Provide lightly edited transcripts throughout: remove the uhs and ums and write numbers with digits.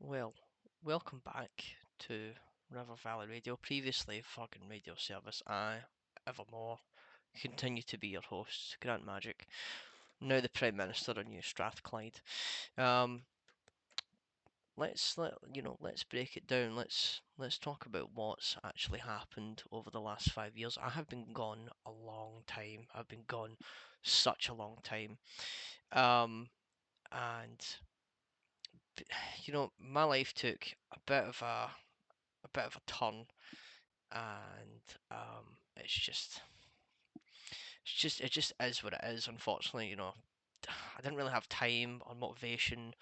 Well, welcome back to River Valley Radio. Previously, fucking radio service. I, evermore, continue to be your host, Grant Magic. Now the Prime Minister of New Strathclyde. Um, let's break it down. Let's talk about what's actually happened over the last 5 years. I have been gone a long time. I've been gone such a long time. Um, and my life took a bit of a turn, and it just is what it is. Unfortunately, I didn't really have time or motivation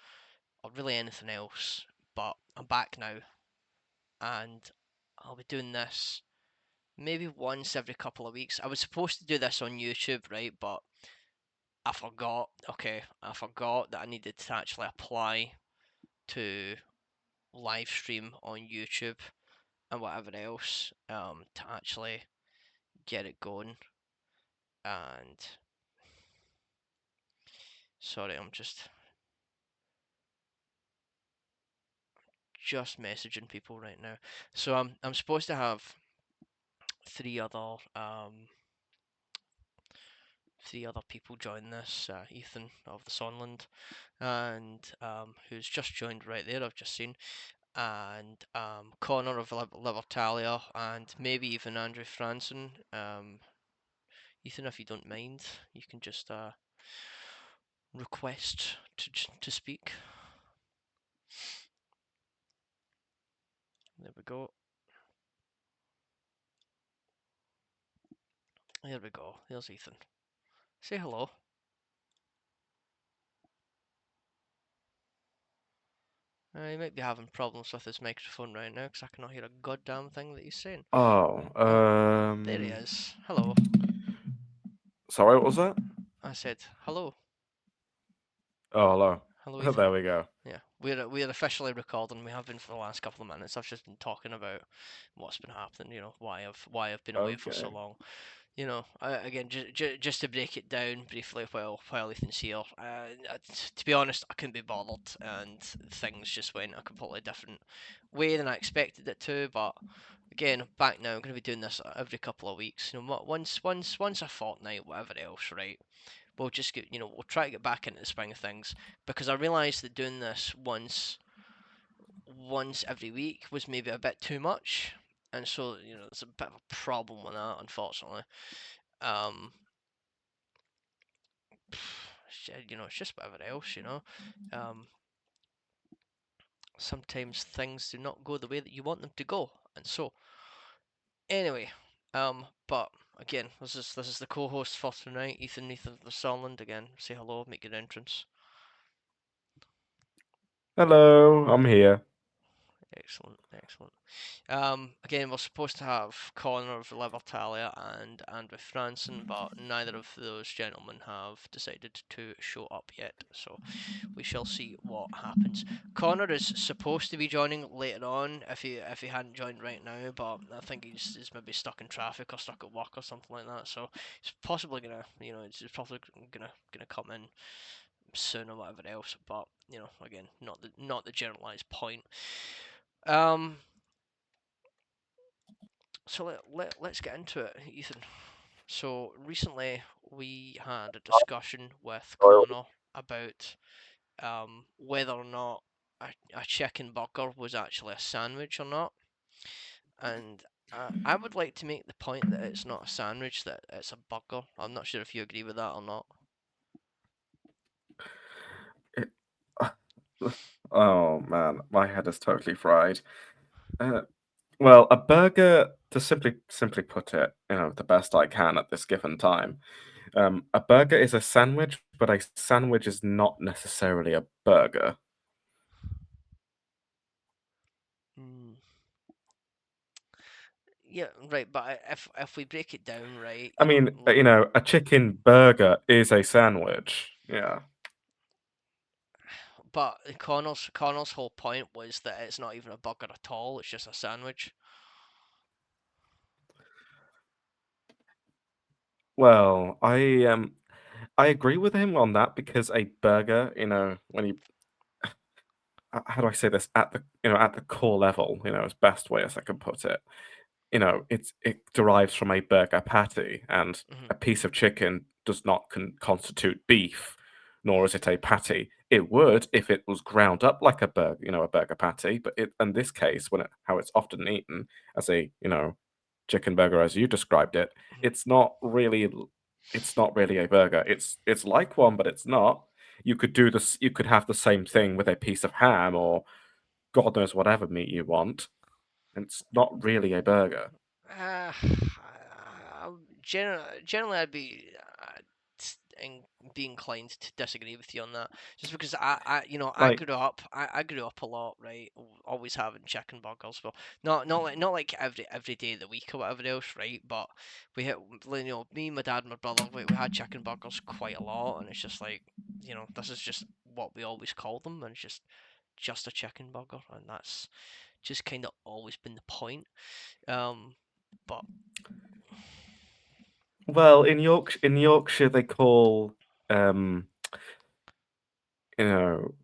or really anything else. But I'm back now, and I'll be doing this maybe once every couple of weeks. I was supposed to do this on YouTube, right? But I forgot. Okay, I forgot that I needed to actually apply to live stream on YouTube and whatever else to actually get it going. And sorry, I'm just messaging people right now. So I'm supposed to have three other um three other people join this. Ethan of the Sohnland, and who's just joined right there. I've just seen, and Connor of Libertalia, and maybe even Andrew Franson. Ethan, if you don't mind, you can just request to speak. There we go. There we go. There's Ethan. Say hello. He might be having problems with his microphone right now because I cannot hear a goddamn thing that he's saying. Oh, Oh, there he is. Hello. sorry, what was that? I said hello. Oh, hello. Hello, Ethan. There we go. Yeah, we're officially recording. We have been for the last couple of minutes. I've just been talking about what's been happening. Why I've been away for so Okay. long. Again, just to break it down briefly while Ethan's here. To be honest, I couldn't be bothered, and things just went a completely different way than I expected it to. But again, I'm back now. I'm going to be doing this every couple of weeks. Once a fortnight, whatever else, right? We'll try to get back into the swing of things because I realised that doing this once every week was maybe a bit too much, and so there's a bit of a problem with that, unfortunately. Um, it's just whatever else, Um, sometimes things do not go the way that you want them to go, and so anyway, but again, this is the co-host for tonight, Ethan of the Sohnland. Again, say hello, make your entrance. Hello, I'm here. Excellent, excellent. Again, we're supposed to have Connor of Libertalia and Andrew Franson, but neither of those gentlemen have decided to show up yet, so we shall see what happens. Connor is supposed to be joining later on if he hadn't joined right now, but I think he's maybe stuck in traffic or stuck at work or something like that, so he's possibly he's probably gonna come in soon or whatever else, but again, not the generalized point. Um, so let's get into it, Ethan. So recently we had a discussion with Connor about whether or not a chicken burger was actually a sandwich or not, and I would like to make the point that it's not a sandwich, that it's a burger. I'm not sure if you agree with that or not. It- oh man, my head is totally fried. Uh, well, a burger, to simply put it, the best I can at this given time. A burger is a sandwich, but a sandwich is not necessarily a burger. Mm. Yeah, right. But if we break it down, right, I mean, a chicken burger is a sandwich. Yeah. but Connor's whole point was that it's not even a burger at all. It's just a sandwich. Well, I agree with him on that because a burger, when you how do I say this, at the at the core level, as best way as I can put it. It derives from a burger patty, and Hmm. a piece of chicken does not constitute beef, nor is it a patty. It would if it was ground up like a burger, a burger patty. But in this case, how it's often eaten as a chicken burger as you described it, Hmm. it's not really it's not really a burger. It's like one, but it's not. You could do this. You could have the same thing with a piece of ham or God knows whatever meat you want. And it's not really a burger. Uh, generally, I'd be inclined to disagree with you on that, just because I Like, grew up, I grew up a lot, right? Always having chicken burgers, well, not like every day of the week or whatever else, right? But we had, me, my dad, and my brother, we had chicken burgers quite a lot, and it's just like, this is just what we always call them, and it's just a chicken burger, and that's just kind of always been the point. Um, but well, in Yorkshire, they call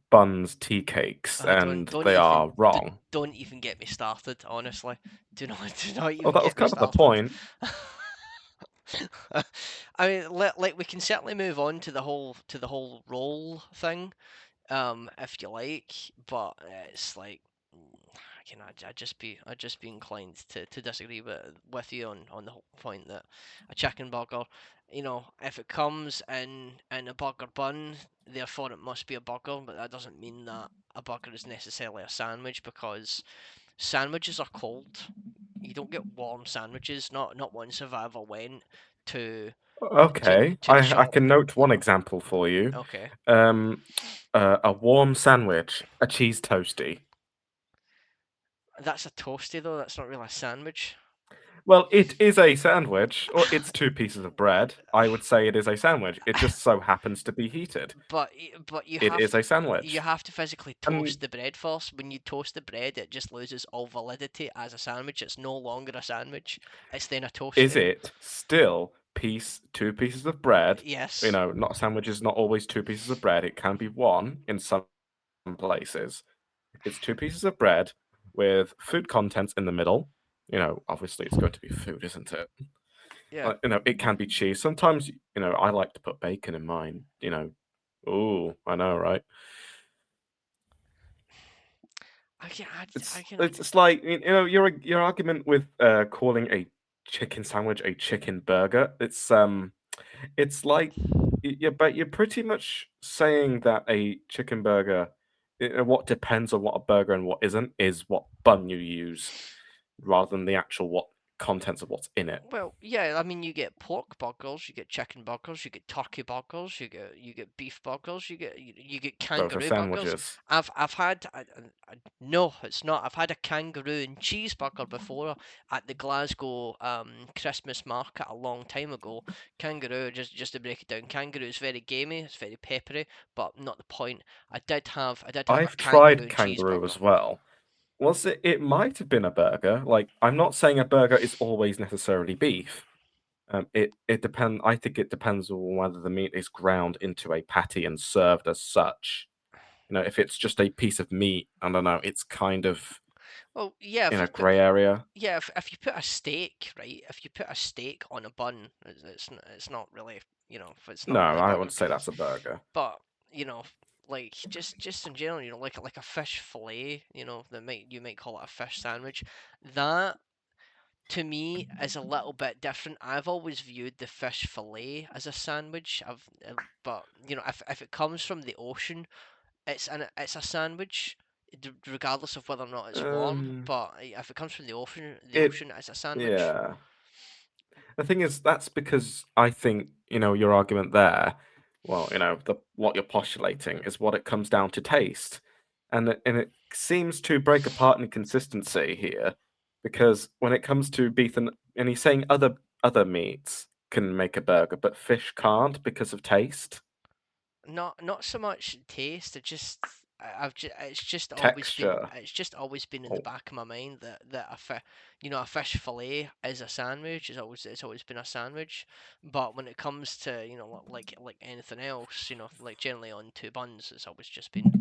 buns tea cakes, don't and don't they even are wrong. don't even get me started. Honestly, do not do not Oh, even that was get me kind of the started. point. I mean, like we can certainly move on to the whole roll thing, if you like, but it's like, I'd just be inclined to disagree with you on the whole point that a chicken burger, if it comes in a burger bun, therefore it must be a burger, but that doesn't mean that a burger is necessarily a sandwich, because sandwiches are cold. You don't get warm sandwiches. Not once have I ever went to Okay, to the I shop. can note one example for you. Okay, Um, a warm sandwich, a cheese toasty. that's a toasty though. That's not really a sandwich. Well, it is a sandwich, or it's two pieces of bread. I would say it is a sandwich. It just so happens to be heated. But you It have is to a you sandwich. have to physically And toast the bread first. When you toast the bread, it just loses all validity as a sandwich. It's no longer a sandwich. It's then a is toasty. it still two pieces of bread? Yes. Not a sandwich is not always two pieces of bread. It can be one in some places. It's two pieces of bread with food contents in the middle. Obviously it's going to be food, isn't it? Yeah. It can be cheese. Sometimes, I like to put bacon in mine. Oh, I know, right? I can It's I can it's it's like your argument with calling a chicken sandwich a chicken burger. It's like but you're pretty much saying that a chicken burger, what depends on what a burger and what isn't, is what bun you use, rather than the actual what contents of what's in it. Well, yeah, I mean, you get pork burgers, you get chicken burgers, you get turkey burgers, you get beef burgers, you get Those are kangaroo burgers. sandwiches. I've had no, it's not. I've had a kangaroo and cheeseburger before at the Glasgow Christmas market a long time ago. Kangaroo, just to break it down, kangaroo is very gamey, it's very peppery, but not the point. I did have a I've kangaroo tried and kangaroo cheeseburger. as well. Was it? It might have been a burger. Like, I'm not saying a burger is always necessarily beef. It depend. I think it depends on whether the meat is ground into a patty and served as such. If it's just a piece of meat, I don't know. It's kind of Well, yeah, in a grey area. yeah, if you put a steak, right? If you put a steak on a bun, it's not really, it's No, not really a I burger. wouldn't say that's a burger. But you know, like just in general, like a fish fillet, that might you might call it a fish sandwich. That to me is a little bit different. I've always viewed the fish fillet as a sandwich. But if it comes from the ocean, it's a sandwich, regardless of whether or not it's warm. Um, But if it comes from the it ocean, it's a sandwich. yeah. The thing is, that's because I think, your argument there, well, what you're postulating is what it comes down to taste. And it seems to break apart in consistency here, because when it comes to beef and he's saying other meats can make a burger, but fish can't because of taste, Not so much taste. It just I've just texture. it's just always been in the Oh, back of my mind that a fish fillet is a sandwich. It's always been a sandwich. But when it comes to like anything else, like generally on two buns, it's always just been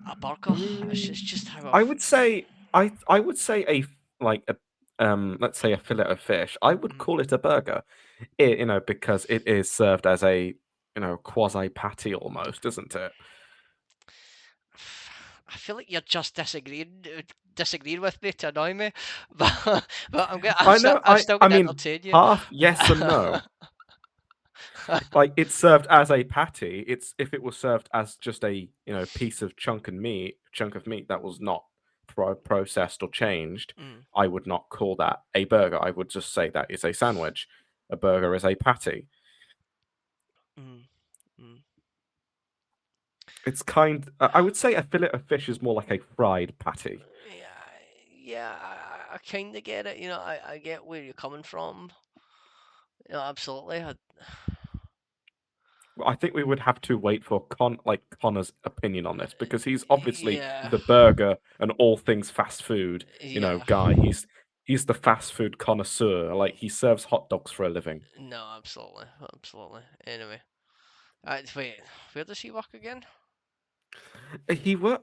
a burger. It's Mm, just how I I've. would say I would say like a let's say a fillet of fish. I would Mm, call it a burger. Because it is served as a quasi patty almost, isn't it? I feel like you're just disagreeing with me to annoy me, but I'm gonna I know. I'm still I gonna mean, entertain you. half yes and no. Like it's served as a patty. It's if it was served as just a piece of chunk of meat that was not processed or changed, Mm, I would not call that a burger. I would just say that is a sandwich. A burger is a patty. mm, mm. It's I would say a fillet of fish is more like a fried patty. Yeah, yeah, I kind of get it. I get where you're coming from. Absolutely. I think we would have to wait for Connor's opinion on this because he's obviously Yeah, the burger and all things fast food, yeah. guy. He's the fast food connoisseur. Like he serves hot dogs for a living. No, absolutely, absolutely. Anyway, wait, where does he work again?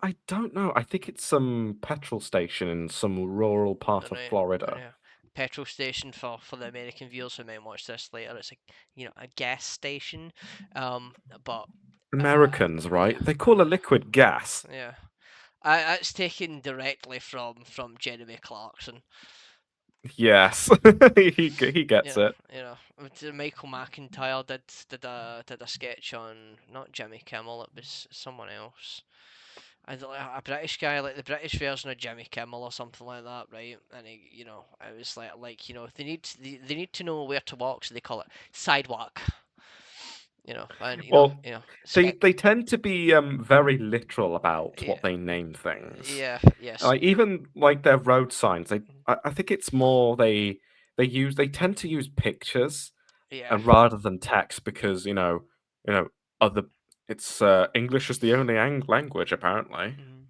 I don't know. I think it's some petrol station in some rural part of Right, Florida. yeah. Petrol station for the American viewers who might watch this later. It's a gas station. Um, but Americans, right? yeah, They call a liquid gas. yeah. It's taken directly from Jeremy Clarkson. Yes, he You gets know, it. Michael McIntyre did a sketch on not Jimmy Kimmel. It was someone else. I don't know, a British guy, like the British version of Jimmy Kimmel or something like that, right? And I was they need to know where to walk, so they call it sidewalk. And Well, they spec. they tend to be very literal about Yeah, what they name things. yeah, yes, Like even like their road signs, I think it's more they tend to use pictures yeah. and rather than text because you know other it's English is the only language apparently. Mm.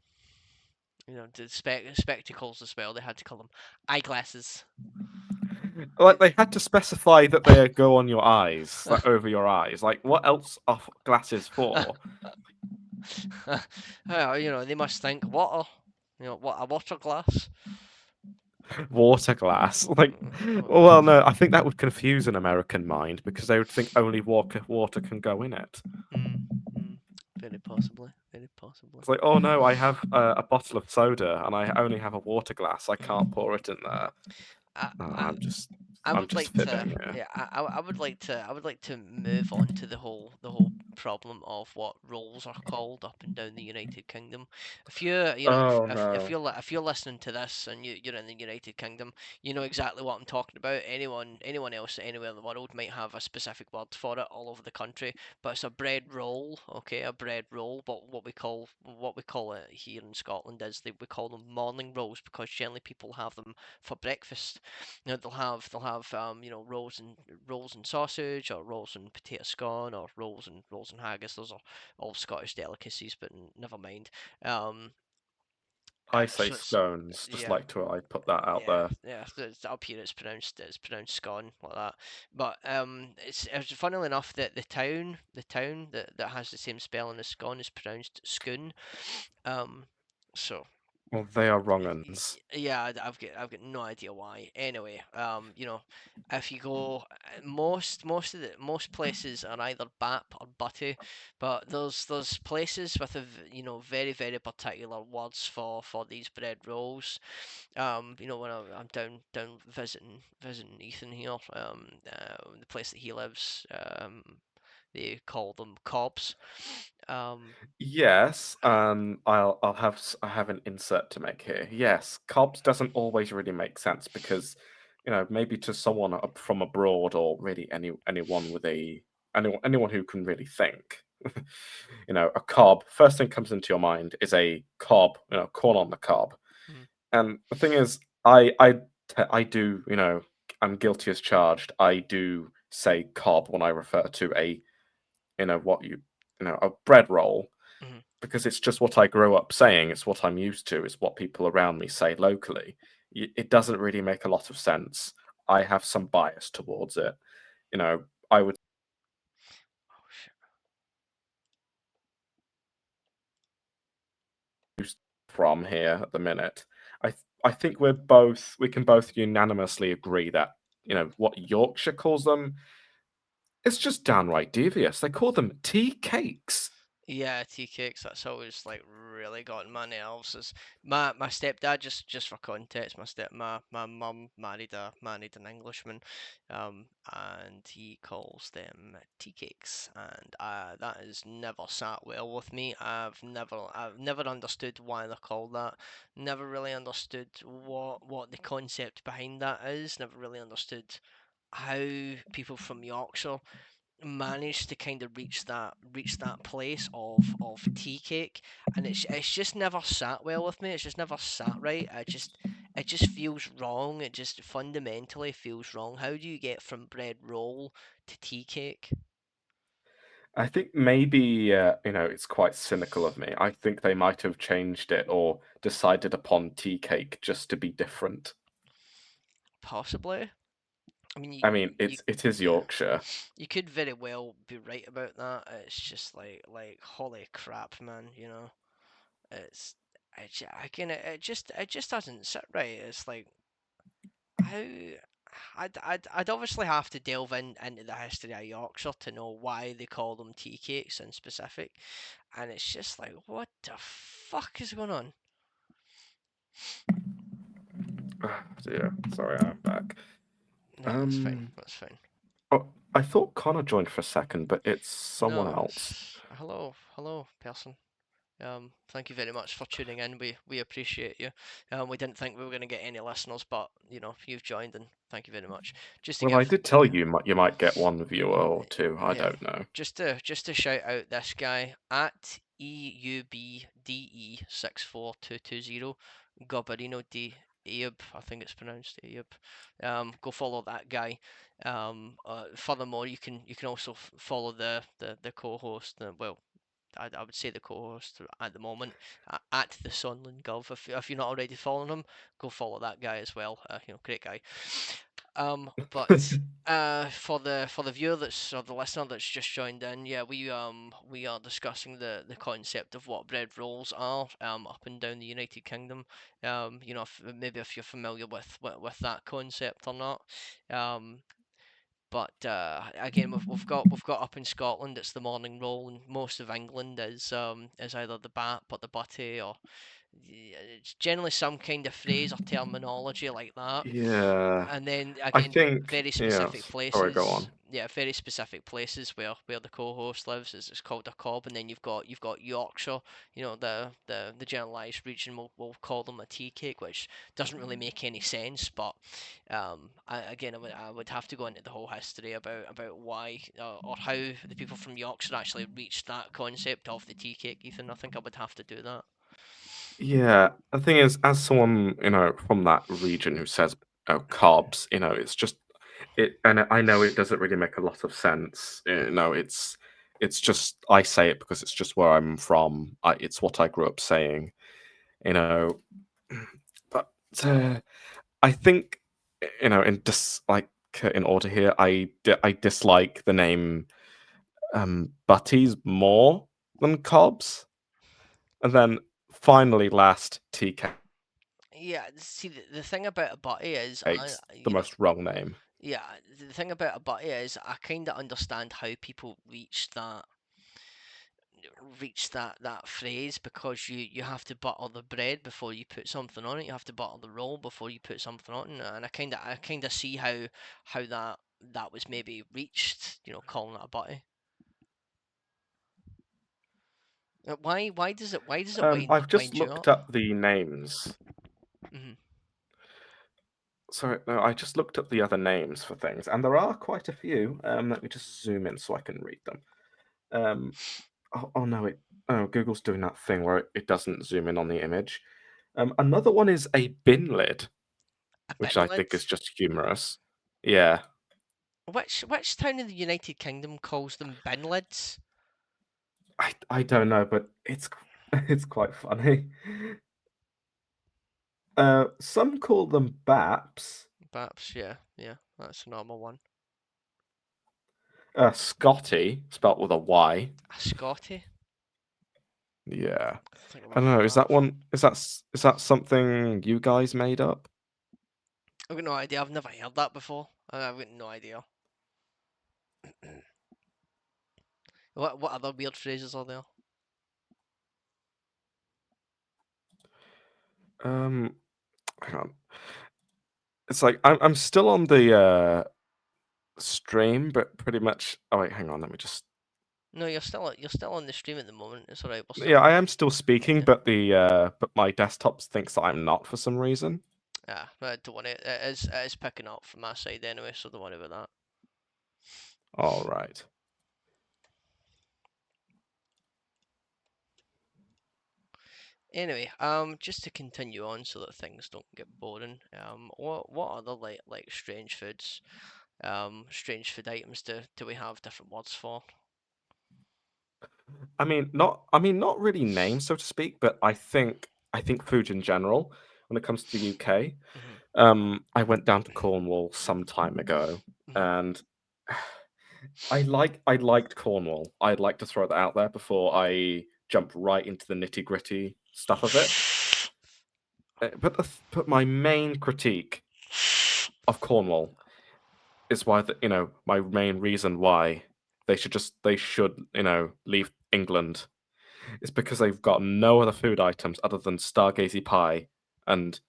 The spectacles as well. They had to call them eyeglasses. Like they had to specify that they go on your eyes, like over your eyes. Like what else are glasses for? They must think water. What a water glass. Water glass. Like, Uh, well, no, I think that would confuse an American mind because they would think only water can go in it. mm, mm. Very possibly. Very possibly. It's like, oh no, I have a bottle of soda and I only have a water glass. I can't pour it in there. I, Oh, I, I I'm would just like to, fibbing. Yeah. yeah, I would like to move on to the whole problem of what roles are called up and down the United Kingdom. If you you know Oh if no. you're listening to this and you're in the United Kingdom, you know exactly what I'm talking about. Anyone else anywhere in the world might have a specific word for it all over the country, but it's a bread roll, okay, a bread roll. But what we call it here in Scotland is we call them morning rolls because generally people have them for breakfast. They'll have rolls and sausage, or rolls and potato scone, or rolls and haggis. Those are all Scottish delicacies, but never mind. Um, I say so it's scones. Just yeah, like to I put that out yeah, there. yeah. Up here it's pronounced scone like that. But it's funnily enough that the town that has the same spelling as scone is pronounced scoon. Um, so Well, they are wrong uns. yeah, I've got no idea why. Anyway, if you go, most places are either bap or butty, but there's places with very very particular words for these bread rolls. When I'm down visiting Ethan here, the place that he lives, they call them cobs. Um, Yes, I have an insert to make here. Yes, cobs doesn't always really make sense because, maybe to someone from abroad or really anyone with anyone who can really think, a cob. First thing comes into your mind is a cob, corn on the cob. mm, And the thing is, I do, I'm guilty as charged. I do say cob when I refer to a, what a bread roll mm. because it's just what I grew up saying. It's what I'm used to. It's what people around me say locally. It doesn't really make a lot of sense. I have some bias towards it. I would. Oh shit. from here at the minute. I think we can both unanimously agree that what Yorkshire calls them is just downright devious. They call them tea cakes. Yeah, tea cakes. That's always like really gotten my nerves. Is my stepdad, just for context, my mum married an Englishman, and he calls them tea cakes, and that has never sat well with me. I've never understood why they're called that. Never really understood what the concept behind that is. Never really understood how people from Yorkshire managed to kind of reach that place of tea cake, and it's just never sat well with me. It's just never sat right. It just feels wrong. It just fundamentally feels wrong. How do you get from bread roll to tea cake? I think maybe it's quite cynical of me. I think they might have changed it or decided upon tea cake just to be different. Possibly. I mean, I mean, you it is yeah, Yorkshire. you could very well be right about that. It's just like holy crap, man. It's again, it just doesn't sit right. It's like how I'd obviously have to delve into the history of Yorkshire to know why they call them tea cakes in specific, and it's just like what the fuck is going on? Dear, sorry, I'm back. No, that's fine. Um, That's fine. oh, I thought Connor joined for a second, but it's someone No, else. it's hello, hello, person. Thank you very much for tuning in. We appreciate you. We didn't think we were going to get any listeners, but you've joined, and thank you very much. Just to Well, I give did tell you you might get one viewer or two. I Yeah, don't know. just to shout out this guy at EUBDE64220, Gobberino D Abe, I think it's pronounced Abe. Go follow that guy. Furthermore, you can also follow the co-host. Well, I would say the co-host at the moment at the Sohnland Gov. If you're not already following him, go follow that guy as well. Great guy. But for the viewer that's or the listener that's just joined in, yeah, we are discussing the concept of what bread rolls are up and down the United Kingdom. Maybe if you're familiar with that concept or not. Um, but again, we've got up in Scotland, it's the morning roll, and most of England is either the bap or the butty, or it's generally some kind of phrase or terminology like that. Yeah, And then I again, think. very Yeah. specific Sorry, go places. on. Yeah, very specific places where the co-host lives is it's called a cob, and then you've got Yorkshire. The generalised region will call them a tea cake, which doesn't really make any sense. But again, I would have to go into the whole history about why or how the people from Yorkshire actually reached that concept of the tea cake. Ethan, I think I would have to do that. Yeah, the thing is, as someone from that region who says carbs, it's just and I know it doesn't really make a lot of sense. It's just I say it because it's just where I'm from. It's what I grew up saying. You know, but I think in in order here, I dislike the name Butties more than Cobbs, and then finally last TK. Yeah, see, the thing about a butty is, Takes the most wrong name. yeah, the thing about a butty is I kind of understand how people reach that phrase because you have to butter the bread before you put something on it. You have to butter the roll before you put something on it, and I kind of see how that was maybe reached. Calling it a butty. Why does it I've just wind you looked up? up the names. Hmm. Sorry, no, I just looked up the other names for things, and there are quite a few. Let me just zoom in so I can read them. Um, oh no, Google's doing that thing where it doesn't zoom in on the image. Another one is a bin lid, A which bin I lid. think is just humorous. Yeah, Which town in the United Kingdom calls them bin lids? I don't know, but it's it's quite funny. Some call them baps. Perhaps, yeah, yeah, that's a normal one. Scotty, spelt with a Y. A Scotty. Yeah. I think I I don't remember know. Is that. that one? Is that something you guys made up? I've got no idea. I've never heard that before. I've got no idea. What other weird phrases are there? Um, hang on. It's like I'm still on the stream, but pretty much. Oh wait, hang on. Let me just. No, you're still on the stream at the moment. It's alright. We're Yeah, still I am still speaking, yeah. but my desktop thinks that I'm not for some reason. Ah, don't worry. It is picking up from my side anyway, so don't worry about that. All right. Anyway, just to continue on so that things don't get boring. What other like strange foods, strange food items do we have different words for? I mean, not really names, so to speak, but I think food in general, when it comes to the UK. Hmm. I went down to Cornwall some time ago, Hmm. and I liked Cornwall. I'd like to throw that out there before I jump right into the nitty-gritty stuff of it. But my main critique of Cornwall is why my main reason why they should leave England is because they've got no other food items other than Stargazy pie and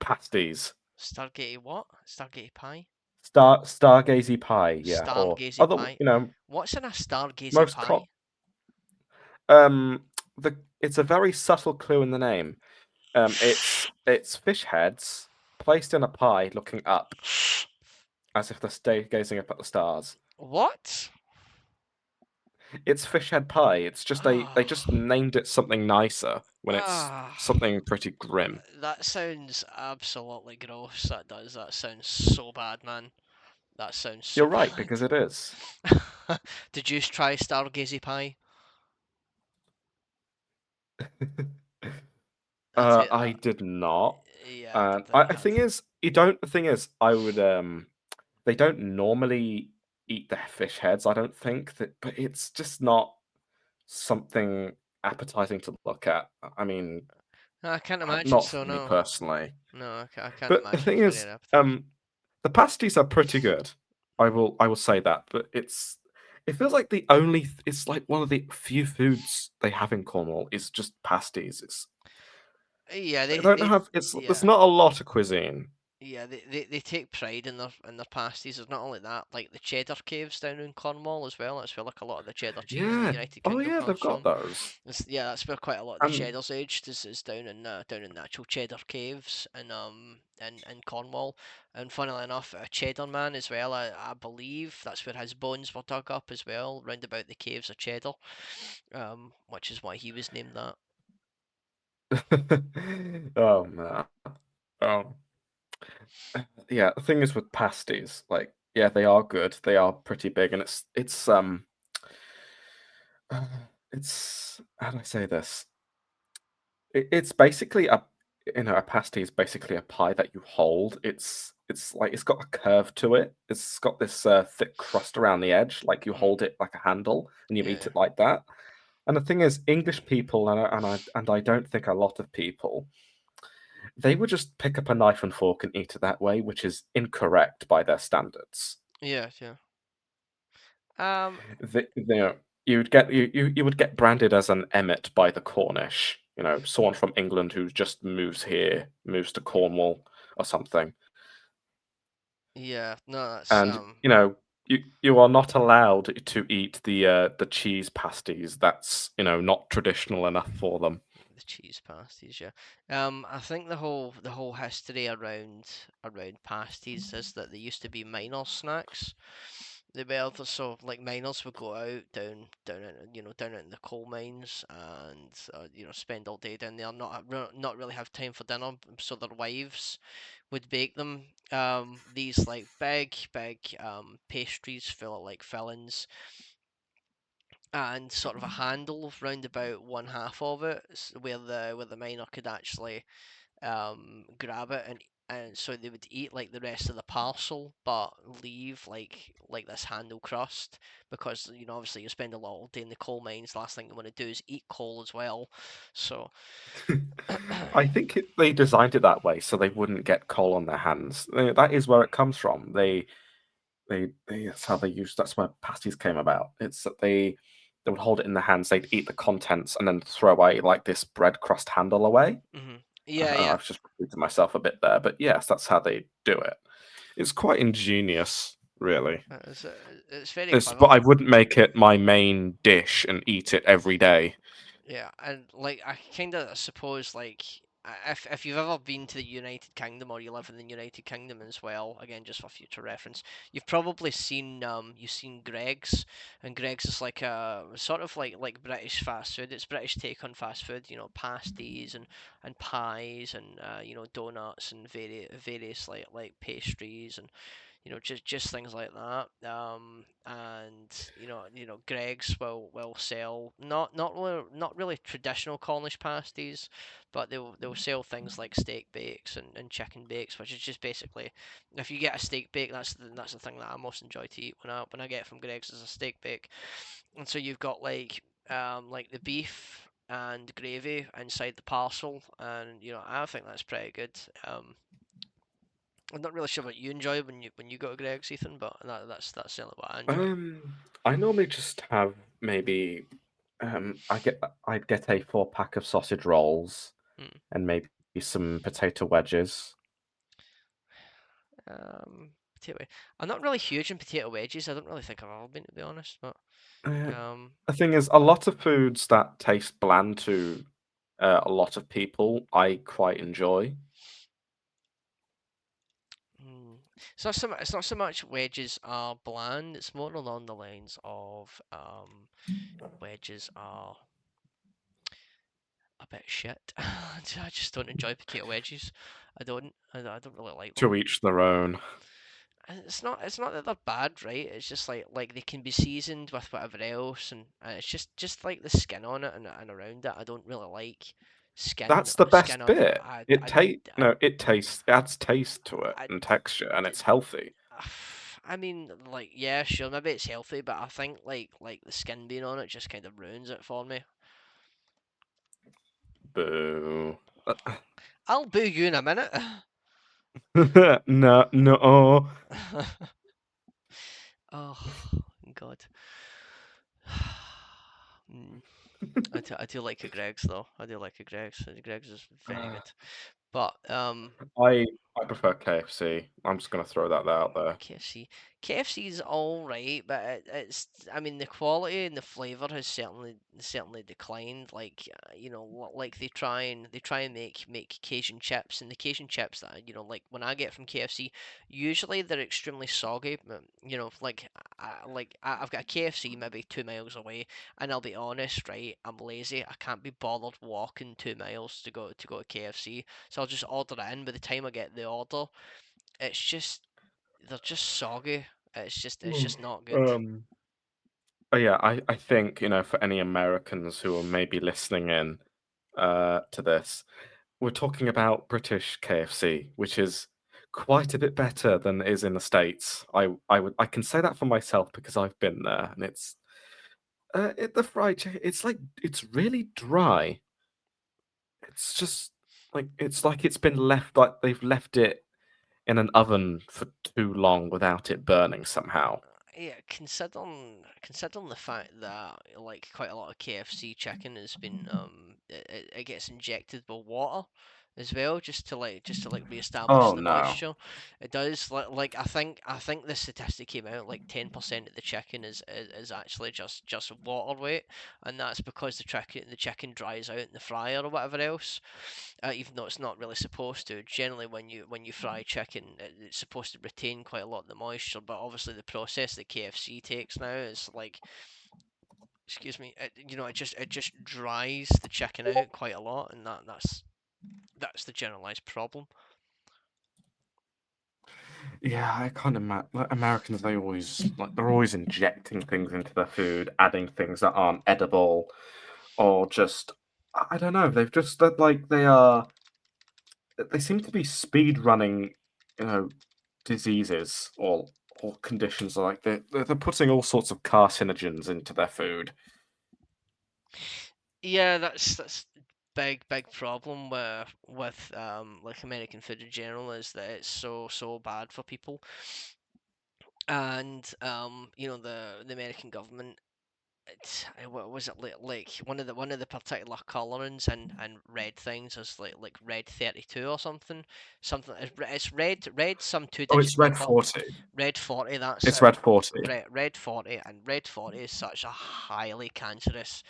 pasties. Stargate what? Stargate pie? Stargazy pie, yeah, or Stargazy other pie? What's in a Stargazy most pie? um it's a very subtle clue in the name. It's fish heads placed in a pie looking up as if they're gazing up at the stars. What? It's fish head pie. It's just they Ah, just named it something nicer when it's ah. something pretty grim. That sounds absolutely gross. That does. That sounds so bad, man. That sounds You're so right, bad. because it is. Did you try Stargazy pie? I tell I did not. yeah, And I I had. thing is, you don't. The thing is, I would. They don't normally eat the fish heads. I don't think that, but it's just not something appetizing to look at. I mean, I can't imagine not so. for me No, personally. no, I can't But the imagine thing it's very is, appetizing. the pasties are pretty good. I will say that. But it feels like it's like one of the few foods they have in Cornwall is just pasties. Yeah, They don't have there's yeah. not a lot of cuisine. Yeah, they take pride in their pasties. There's not only that, like the cheddar caves down in Cornwall as well. That's where like a lot of the cheddar cheese in the Yeah. United Oh Kingdom yeah, comes they've got from. those. Yeah, that's where quite a lot of the And cheddar's aged is down in the actual cheddar caves in Cornwall. And funnily enough, a cheddar man as well. I believe that's where his bones were dug up as well, round about the caves of Cheddar. Which is why he was named that. oh man. Oh yeah, the thing is with pasties, like yeah, they are good. They are pretty big and uh, it's how do I say this? It's basically a pasty is basically a pie that you hold. It's like it's got a curve to it. It's got this thick crust around the edge, like you Mm, hold it like a handle and you yeah, eat yeah. it like that. And the thing is, English people and I don't think a lot of people, they would just pick up a knife and fork and eat it that way, which is incorrect by their standards. Yeah, yeah. Um, You would get branded as an Emmet by the Cornish. Someone from England who just moves to Cornwall or something, yeah. No, that's and you are not allowed to eat the cheese pasties. That's not traditional enough for them. the cheese pasties, yeah. I think the whole history around pasties is that they used to be miners' snacks. They were so like miners would go out down in the coal mines and spend all day down there, not really have time for dinner. So their wives would bake them these like big pastries full of like fillings and sort of a handle round about one half of it where the miner could actually grab it and and so they would eat like the rest of the parcel, but leave like this handle crust because obviously you spend a lot of day in the coal mines. Last thing you want to do is eat coal as well. So I think they designed it that way so they wouldn't get coal on their hands. That is where it comes from. That's how they use. That's where pasties came about. It's that they would hold it in their hands. They'd eat the contents and then throw away like this bread crust handle away. yeah, yeah. I've just repeated myself a bit there, but yes, that's how they do it. It's quite ingenious, really. It's, uh, it's very But clever. I wouldn't make it my main dish and eat it every day. Yeah, and like I kind of suppose like if you've ever been to the United Kingdom or you live in the United Kingdom as well, again just for future reference, you've probably seen you've seen Greg's, and Greg's is like a sort of like British fast food. It's British take on fast food, pasties and pies and donuts and various like pastries and just things like that. And Greg's will sell not really traditional Cornish pasties, but they'll sell things like steak bakes and chicken bakes, which is just basically if you get a steak bake, that's the thing that I most enjoy to eat when I get from Greg's is a steak bake. And so you've got like the beef and gravy inside the parcel, and I think that's pretty good. I'm not really sure what you enjoy when you go to Greg's, Ethan, but that's certainly what I enjoy. I normally just have maybe I get I'd get a 4 pack of sausage rolls Hmm. and maybe some potato wedges. Potato. I'm not really huge in potato wedges. I don't really think I've ever been, to be honest. But Uh, um, the thing is, a lot of foods that taste bland to a lot of people, I quite enjoy. hmm. It's not so much wedges are bland. It's more along the lines of wedges are a bit shit. I just don't enjoy potato wedges. I don't really like them. To each their own. And it's not that they're bad, right? It's just like they can be seasoned with whatever else, and it's just like the skin on it and around it. I don't really like skin That's the skin best on it. bit. It tastes, it adds taste to it I, and texture, and it's healthy. I mean, like yeah, sure, maybe it's healthy, but I think like the skin being on it just kind of ruins it for me. Boo. I'll boo you in a minute. No, no. Oh God. Mm, I do like a Greg's though. I do like a Greg's. Greg's is very good. But I I prefer KFC. I'm just gonna throw that out there. KFC. KFC is all right, but I mean the quality and the flavor has certainly declined. Like like they try and make Cajun chips, and the Cajun chips that like when I get from KFC, usually they're extremely soggy. I've got a KFC maybe 2 miles away, and I'll be honest, right? I'm lazy. I can't be bothered walking 2 miles to go to KFC, so I'll just order it in. By the time I get the order, it's just they're just soggy. It's just not good. Um, oh yeah, I think, for any Americans who are maybe listening in to this, we're talking about British KFC, which is quite a bit better than it is in the States. I can say that for myself because I've been there, and the fried chicken. It's really dry. It's like it's been left like they've left it in an oven for too long without it burning somehow. Yeah, considering the fact that like quite a lot of KFC chicken has been it gets injected with water as well just to reestablish Oh the no. moisture. It does like I think the statistic came out like 10% of the chicken is actually just water weight, and that's because the chicken dries out in the fryer or whatever else. Even though it's not really supposed to. Generally, when you fry chicken, it's supposed to retain quite a lot of the moisture. But obviously, the process that KFC takes now is like, excuse me, it just dries the chicken out quite a lot, and that's the generalized problem. Yeah, I can't imagine. Like, Americans, they're always injecting things into their food, adding things that aren't edible, or just I don't know. They've just that like they are. they seem to be speed running, you know, diseases or conditions like they're putting all sorts of carcinogens into their food. Yeah, that's big problem with like American food in general is that it's so bad for people. And you know, the American government, what was it, like one of the particular colorings and red things is like red 32 or something. It's red some two Oh, digit it's red number. 40. Red 40, that's It's it. red 40. Red 40, and red 40 is such a highly cancerous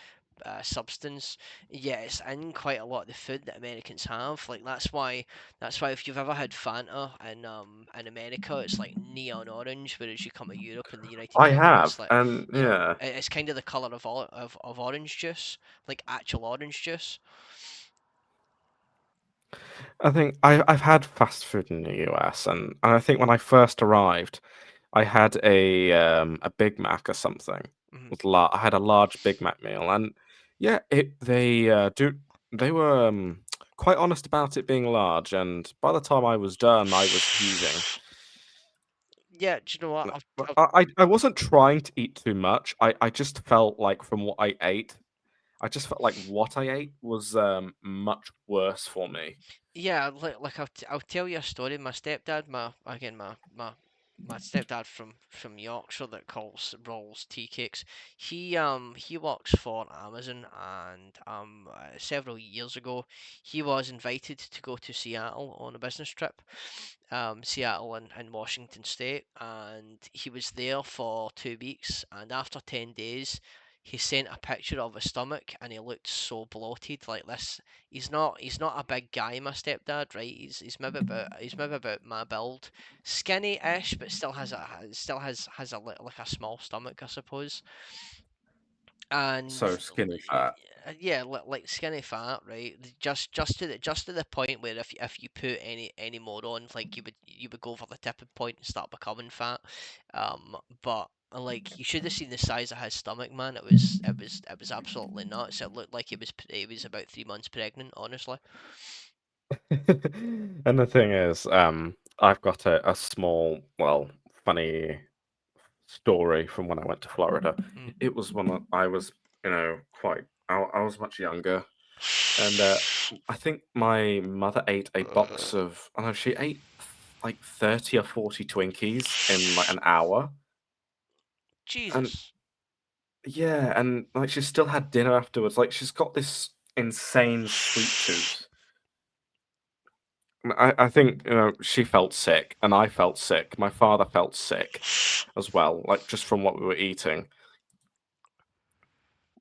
substance. Yeah, it's in quite a lot of the food that Americans have. Like that's why if you've ever had Fanta in America, it's like neon orange, whereas you come to Europe and the United I Kingdom, it's have, like, and you know, yeah, it's kind of the color of of orange juice, like actual orange juice. I think I've had fast food in the US, and I think when I first arrived, I had a Big Mac or something. Mhm. With I had a large Big Mac meal, and yeah, they were quite honest about it being large, and by the time I was done, I was heaving. Yeah, do you know what? But I wasn't trying to eat too much. I just felt like from what I ate, I just felt like what I ate was much worse for me. Yeah, like I'll tell you a story. My stepdad, my stepdad from Yorkshire that calls rolls tea cakes. He works for Amazon, and several years ago he was invited to go to Seattle on a business trip. Seattle and Washington State, and he was there for 2 weeks. And after 10 days, he sent a picture of his stomach, and he looked so bloated like this. He's not a big guy, my stepdad, right? He's maybe about my build, skinny-ish, but still has like a small stomach, I suppose. And So skinny fat. yeah, like skinny fat, right? Just to the point where if you put any more on, like you would go over the tipping point and start becoming fat. But like you should have seen the size of his stomach, man. It was absolutely nuts. It looked like he was about 3 months pregnant, honestly. And the thing is, I've got a small, well, funny story from when I went to Florida. Mm. It was when I was, quite. I was much younger, and I think my mother ate a box of. I don't know, she ate like 30 or 40 Twinkies in like an hour, and Jesus. yeah, and like she still had dinner afterwards. Like she's got this insane sweet tooth. I think she felt sick, and I felt sick. My father felt sick as well, like just from what we were eating.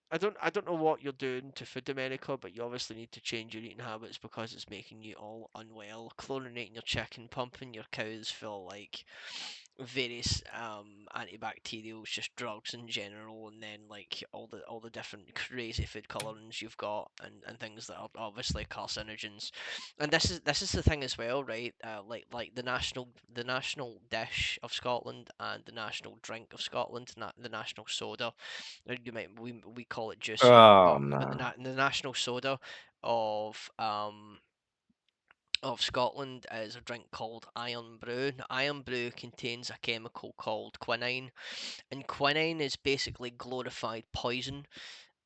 I don't know what you're doing to food America, but you obviously need to change your eating habits because it's making you all unwell. Chlorinating your chicken, pumping your cows full like various antibacterials, just drugs in general, and then like all the different crazy food colorings you've got, and things that are obviously carcinogens. And this is the thing as well, right? Like the national dish of Scotland and the national drink of Scotland, the national soda. You might we call it juice here, Oh but no! the national soda of um of Scotland is a drink called Iron Brew. Now, Iron Brew contains a chemical called quinine, and quinine is basically glorified poison,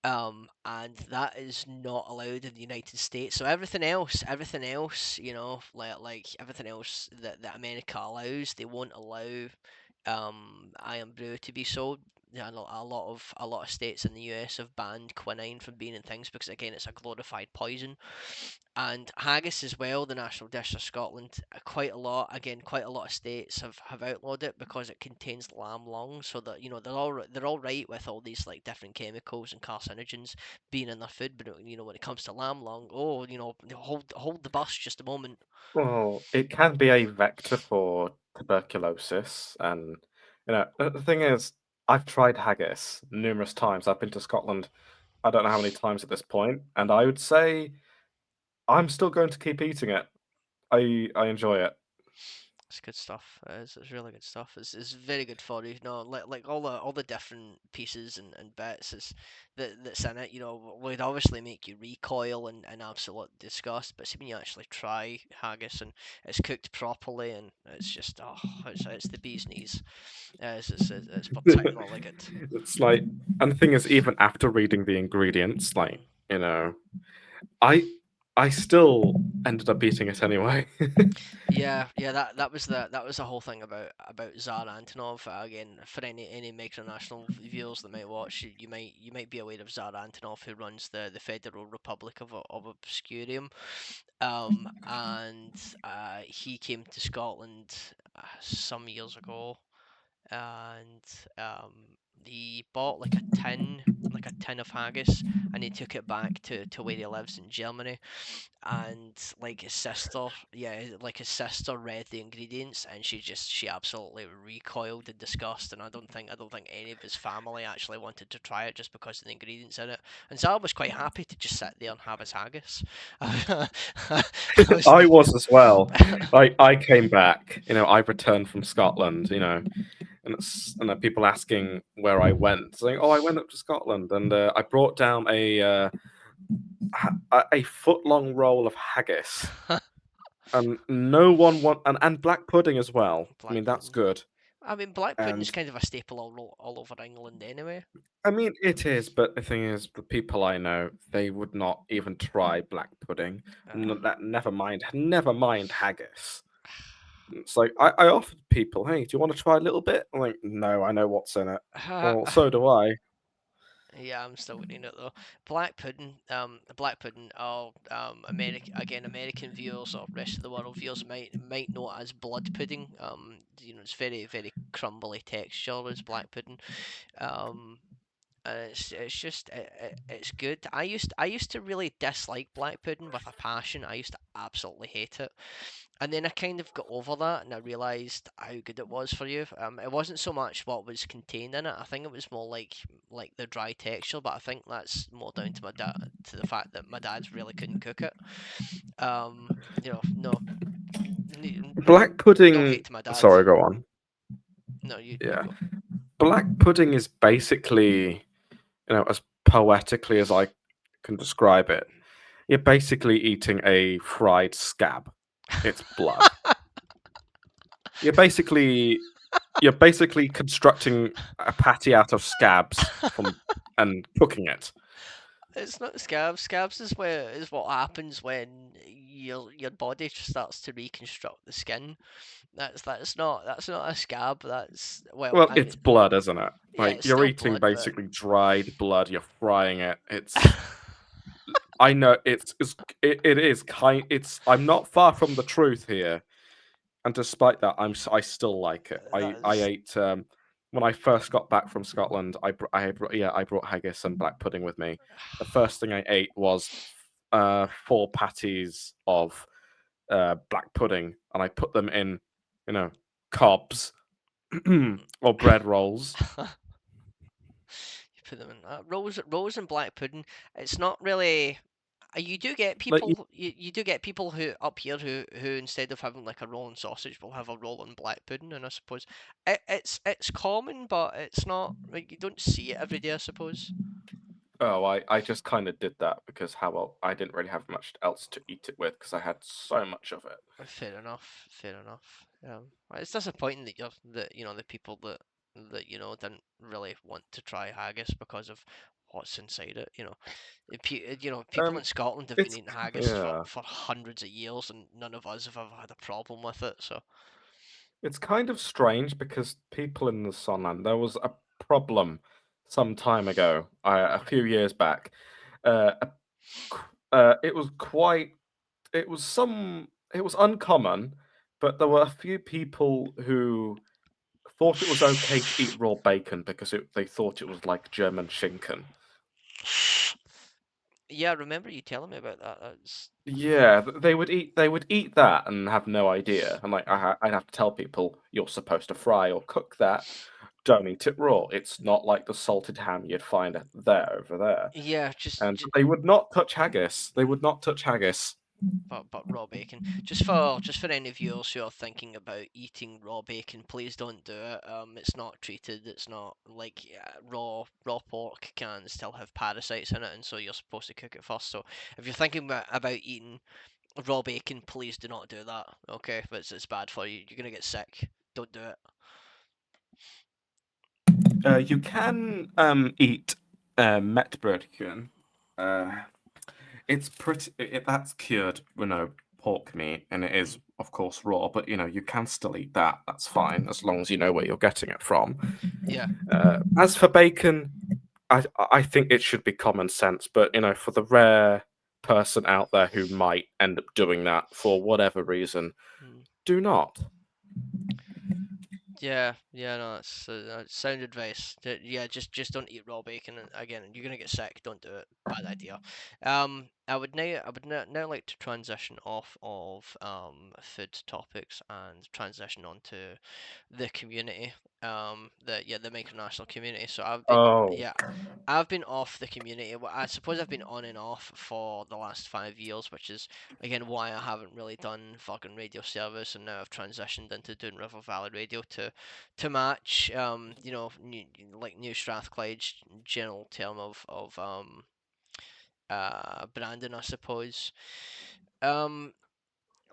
and that is not allowed in the United States. So everything else, like everything else that America allows, they won't allow Iron Brew to be sold. Yeah, a lot of states in the US have banned quinine from being in things because again it's a glorified poison. And haggis as well, the national dish of Scotland, quite a lot of states have outlawed it because it contains lamb lungs, so that they're all right with all these like different chemicals and carcinogens being in their food, but when it comes to lamb lung, oh, hold the bus just a moment. Well, it can be a vector for tuberculosis, and the thing is, I've tried haggis numerous times. I've been to Scotland. I don't know how many times at this point, and I would say I'm still going to keep eating it. I enjoy it. It's good stuff. It's really good stuff. It's very good for you. You know, like all the different pieces and bits is that's in it. You know, would obviously make you recoil and absolute disgust. But see when you actually try haggis and it's cooked properly and it's just it's the bee's knees. It's particularly good. It's like, and the thing is, even after reading the ingredients, like, Mm. you know, I I still ended up eating it anyway. Yeah, yeah, that was the whole thing about Tsar Antonov. Again, for any micronational viewers that might watch, you might be aware of Tsar Antonov, who runs the Federal Republic of Obscurium. And he came to Scotland some years ago, and um, he bought like a tin of haggis, and he took it back to where he lives in Germany, and like his sister, yeah, like his sister read the ingredients, and she absolutely recoiled in disgust, and I don't think any of his family actually wanted to try it just because of the ingredients in it. And Zal was quite happy to just sit there and have his haggis. I was I thinking, was as well. I came back, I returned from Scotland, and then people asking where I went, saying, "Oh, I went up to Scotland, and I brought down a foot long roll of haggis, and no one want and black pudding as well. I black mean, that's pudding. good, I mean, black pudding's and kind of a staple all over England anyway. I mean it is. But the thing is, the people I know, they would not even try black pudding. That never mind haggis. It's like I offered people, "Hey, do you want to try a little bit?" I'm like, "No, I know what's in it." Well, so do I. Yeah, I'm still eating it though. Black pudding. Oh, American viewers or rest of the world viewers might know it as blood pudding. You know, it's very crumbly texture as black pudding. Um, and it's just it's good. I used to really dislike black pudding with a passion. I used to absolutely hate it, and then I kind of got over that, and I realised how good it was for you. It wasn't so much what was contained in it. I think it was more like the dry texture, but I think that's more down to my dad, to the fact that my dad really couldn't cook it. You know, Black no pudding. hate to my dad. Sorry, go on. No, you Yeah, go. black pudding is basically, as poetically as I can describe it, you're basically eating a fried scab. It's blood. You're basically you're basically constructing a patty out of scabs from and cooking it. It's not scabs. Scabs is what happens when your body starts to reconstruct the skin. That's not a scab. That's well, Well, I it's mean, blood, isn't it? yeah, Like it's you're still eating blood, but basically dried blood. You're frying it. I know it is kind. I'm not far from the truth here, and despite that, I still like it. I that's ate when I first got back from Scotland. I brought haggis and black pudding with me. The first thing I ate was four patties of black pudding, and I put them in, you know, cobs or bread rolls. you put them in rose and black pudding. It's not really. You do get Like you do get people who up here who instead of having like a roll and sausage will have a roll and black pudding, and I suppose it's common, but it's not like you don't see it every day, I suppose. oh, I just kind of did that because I didn't really have much else to eat it with because I had so much of it. Fair enough. Fair enough. Well, it's disappointing that you know the people that you know didn't really want to try haggis because of what's inside it. You know, you know people Um, in Scotland have been it's eating haggis yeah, for hundreds of years, and none of us have ever had a problem with it. So it's kind of strange because people in the Sohnland, there was a problem some time ago, a few years back. Uh, a it was quite, it was uncommon, but there were a few people who thought it was okay to eat raw bacon because they thought it was like German Schinken. yeah, I remember you telling me about that. That's Yeah, they would eat that and have no idea. And like I'd have to tell people you're supposed to fry or cook that. Don't eat it raw. It's not like the salted ham you'd find there over there. yeah, And they would not touch haggis. They would not touch haggis. but raw bacon. Just for any viewers who are thinking about eating raw bacon, please don't do it. It's not treated. It's not like raw pork can still have parasites in it, and so you're supposed to cook it first. So if you're thinking about eating raw bacon, please do not do that. Okay, it's bad for you. You're gonna get sick. Don't do it. You can eat Metbrötchen. Uh, it's that's cured, pork meat, and it is, Mm, of course, raw. But you can still eat that. That's fine as long as you know where you're getting it from. yeah. As for bacon, I think it should be common sense. But for the rare person out there who might end up doing that for whatever reason, Mm. do not. Yeah, yeah, no, that's sound advice. Yeah, just don't eat raw bacon. And again, you're gonna get sick. Don't do it. Bad idea. I would now like to transition off of food topics and transition on to the community. The micronational community. So Oh. I've been off the community. Well, I suppose I've been on and off for the last 5 years, which is again why I haven't really done fucking radio service, and now I've transitioned into doing River Valley Radio to match like New Strathclyde's general term of branding, I suppose. Um,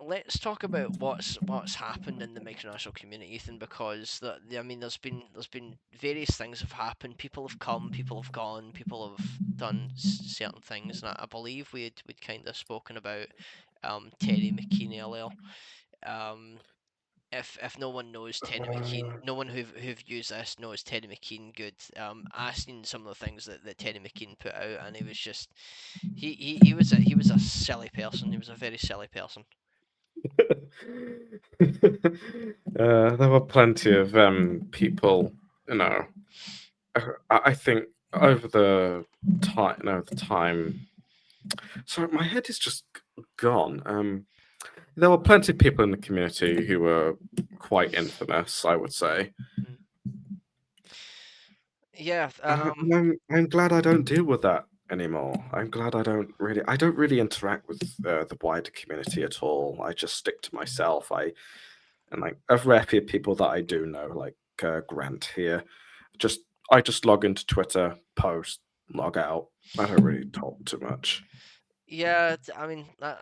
let's talk about what's happened in the micronational community, Ethan, because I mean, there's been various things have happened. People have come, people have gone, people have done certain things, and I believe we'd kind of spoken about Terry McKean earlier. Um, if no one knows Teddy McKean, no one who views this knows Teddy McKean good. I seen some of the things that Teddy McKean put out, and he was just he was a silly person. He was a very silly person. There were plenty of people, you know. I think over the time, no, the time. Sorry, my head is just gone. There were plenty of people in the community who were quite infamous, I would say. Mm. Yeah. And I'm glad I don't deal with that anymore. I don't really interact with the wider community at all. I just stick to myself. And like a rare few people that I do know, like Grant here, just I just log into Twitter, post, log out. I don't really talk too much. Yeah, I mean that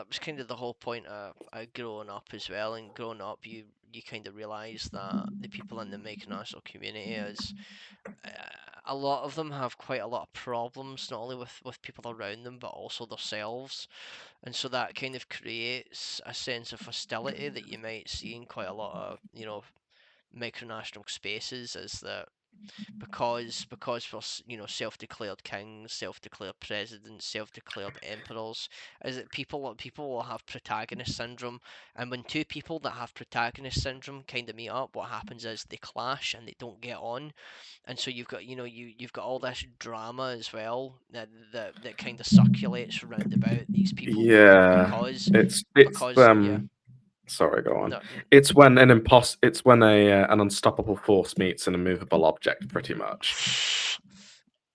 was kind of the whole point of growing up as well. And growing up, you kind of realize that the people in the micronational community is uh, a lot of them have quite a lot of problems, not only with people around them but also themselves. And so that kind of creates a sense of hostility that you might see in quite a lot of micronational spaces. Is that because we're self-declared kings, self-declared presidents, self-declared emperors, is that people will have protagonist syndrome, and when two people that have protagonist syndrome kind of meet up, what happens is they clash and they don't get on, and so you've got all this drama as well that kind of circulates round about these people Yeah, because it's yeah. sorry, go on. No, It's when an unstoppable force meets an immovable object, pretty much.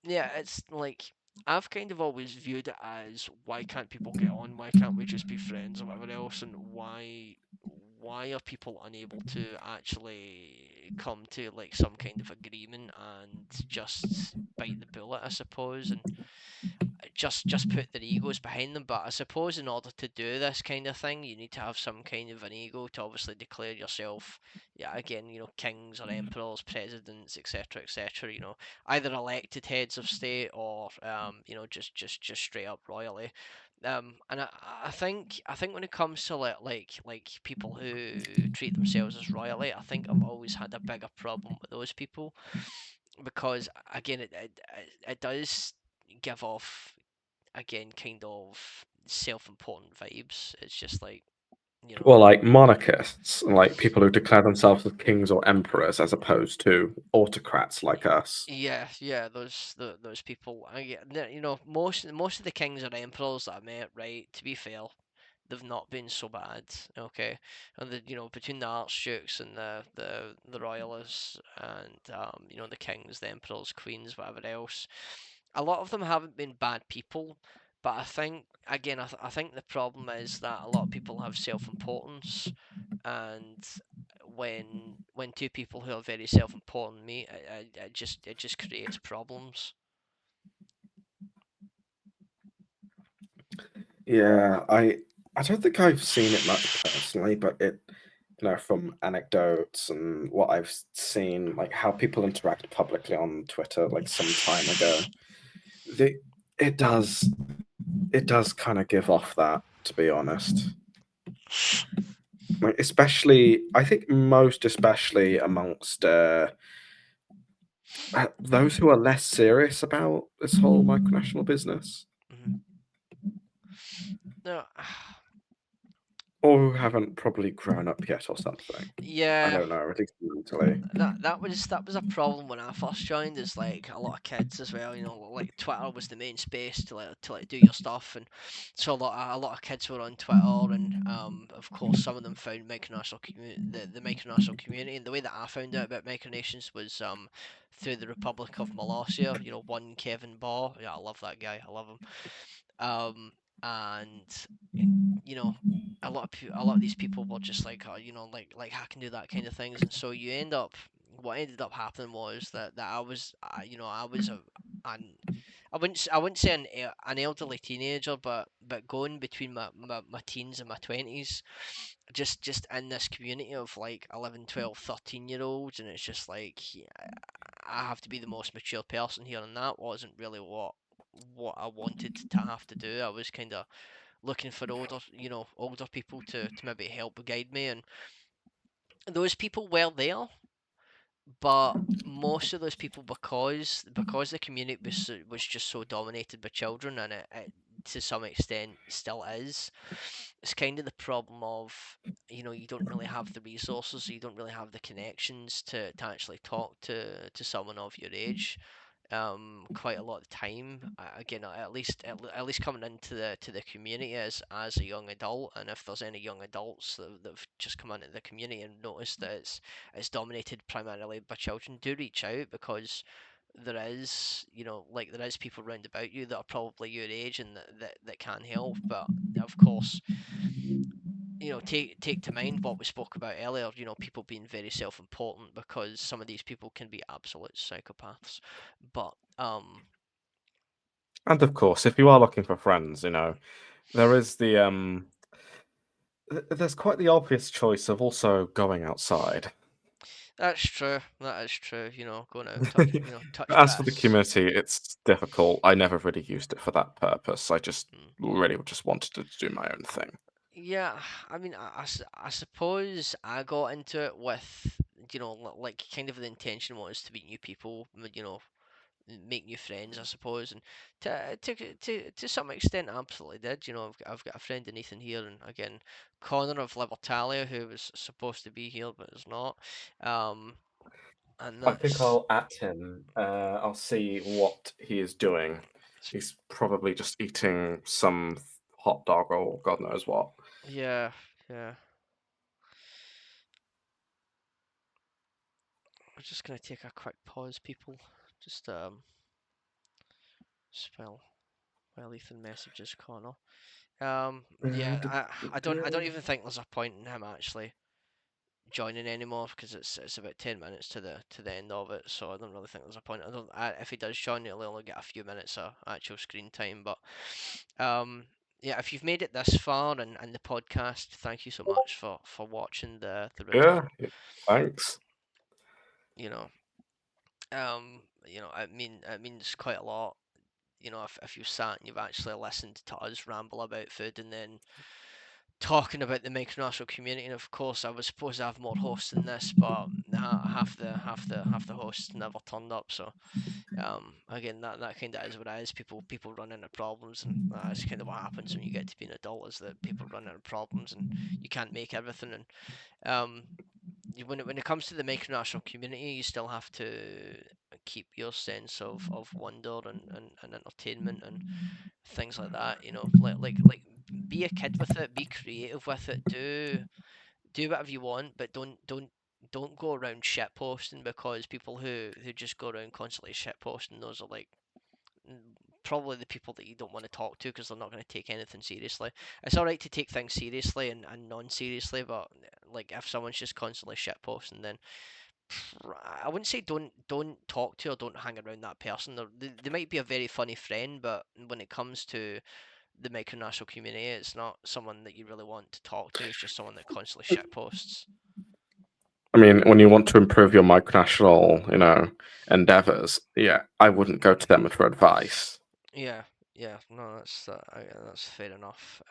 yeah, it's like I've kind of always viewed it as why can't people get on? Why can't we just be friends or whatever else? And why are people unable to actually come to like some kind of agreement and just bite the bullet, I suppose, and just put their egos behind them. But I suppose in order to do this kind of thing, you need to have some kind of an ego to obviously declare yourself, yeah, again, kings or emperors, presidents, etc., etc. Either elected heads of state or just straight up royalty. And I think when it comes to like people who treat themselves as royalty, I think I've always had a bigger problem with those people because again, it does give off again kind of self-important vibes. It's just like you know Well, like monarchists, like people who declare themselves as kings or emperors, as opposed to autocrats like us. yeah, those people. Most of the kings and emperors that I met, right, to be fair, they've not been so bad. Okay, and between the archdukes and the royalists and the kings, the emperors, queens, whatever else, a lot of them haven't been bad people, But I think again, I think the problem is that a lot of people have self-importance, and when two people who are very self-important meet, it just creates problems. Yeah, I don't think I've seen it much personally, but from anecdotes and what I've seen, like how people interact publicly on Twitter, like some time ago, they it does it does kind of give off that, to be honest. Like especially, I think most especially amongst those who are less serious about this whole micronational business, Mhm. No, or who haven't probably grown up yet or something. I yeah, don't know, at least mentally. that was a problem when I first joined. Is like a lot of kids as well. Like Twitter was the main space to do your stuff, and so a lot of kids were on Twitter, and of course some of them found the micronational community, and the way that I found out about micronations was through the Republic of Molossia. One Kevin Baugh. Yeah, I love that guy. I love him. Um, and you know, a lot of these people were just like, like I can do that kind of things, and so what ended up happening was that I was an I wouldn't say an elderly teenager, but going between my teens and my 20s, just in this community of like 11, 12, 13 year olds, and it's just like, yeah, I have to be the most mature person here, and that wasn't really what I wanted to have to do. I was kind of looking for older people to maybe help guide me, and those people were there, but most of those people, because the community was just so dominated by children, and it to some extent still is. It's kind of the problem of, you don't really have the resources, you don't really have the connections to actually talk to someone of your age, quite a lot of the time. Again, at least coming into the community as a young adult, and if there's any young adults that've just come into the community and noticed that it's dominated primarily by children, do reach out, because there is people round about you that are probably your age, and that can help. But of course, take to mind what we spoke about earlier. People being very self-important, because some of these people can be absolute psychopaths. But And of course, if you are looking for friends, there is there's quite the obvious choice of also going outside. that's true. That is true. Going out, touch As for the grass. community, it's difficult. I never really used it for that purpose. I just Mm. really just wanted to do my own thing. Yeah, I mean, I suppose I got into it with, like kind of the intention was to meet new people, make new friends, I suppose, and to some extent, I absolutely did. I've got a friend in Ethan here, and again, Connor of Libertalia, who was supposed to be here but is not. Um, and I think that's I'll at him. I'll see what he is doing. He's probably just eating some hot dog or God knows what. yeah, yeah. I'm just gonna take a quick pause, people. Just spell while Ethan messages Connor. Yeah, I don't even think there's a point in him actually joining anymore, because it's about 10 minutes to the end of it, so I don't really think there's a point. If he does join, he'll only get a few minutes of actual screen time. But um, yeah, if you've made it this far and the podcast, thank you so much for watching the return. Yeah, thanks. You know, it means quite a lot. If you've sat and you've actually listened to us ramble about food, and then talking about the micronational community. And of course, I was supposed to have more hosts than this, but half the hosts never turned up. So again, that kind of is what it is. People run into problems, and that's kind of what happens when you get to be an adult, is that people run into problems, and you can't make everything. And um, when it comes to the micronational community, you still have to keep your sense of wonder and entertainment and things like that. Like be a kid with it, be creative with it, do whatever you want, but don't go around shit posting, because people who just go around constantly shit posting, those are like probably the people that you don't want to talk to because they're not going to take anything seriously. It's all right to take things seriously and non-seriously, but like if someone's just constantly shitposting, then I wouldn't say don't talk to or don't hang around that person. They might be a very funny friend, but when it comes to the micronational community, it's not someone that you really want to talk to. It's just someone that constantly shitposts. I mean, when you want to improve your micronational, endeavors, yeah, I wouldn't go to them for advice. Yeah, yeah, no, that's fair enough.